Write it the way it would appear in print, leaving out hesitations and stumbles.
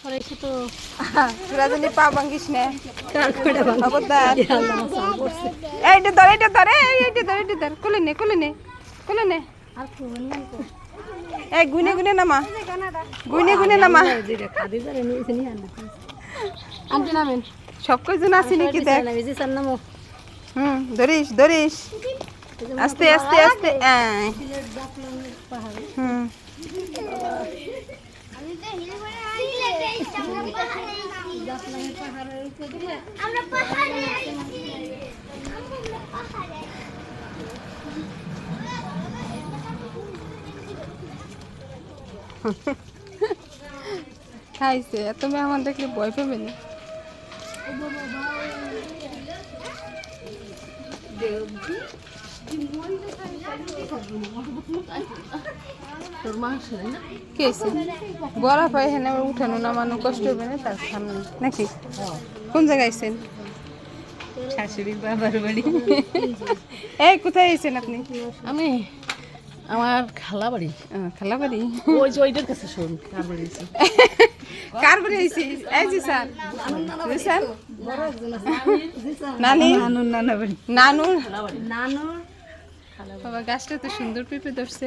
তোরা জানি পা ভাঙ্গিস না খবরদার এইটা ধর এইটা ধর এইটা ধর এইটা ধর কোলে নে এই গুনে গুনে নামা আন্টি নামেন সব কয়জন আছি নাকি দেখ ধরিস আস্তে আস্তে আস্তে খাইছে এত মেহমান দেখলে ভয় পাবে না বড় পাই হেনে উঠানো নামানো কষ্ট হবে না তার সামনে নাকি কোন জায়গায় আইছেন শাশুড়ির বাবার বাড়ি এই কোথায় আইছেন আপনি আমি আমার খালা বাড়ি ওই যে ওইটার কাছে শুন কার বাড়ি আইছি এই জি স্যার নানু বাবা গাছটা তো সুন্দর পেঁপে ধরছে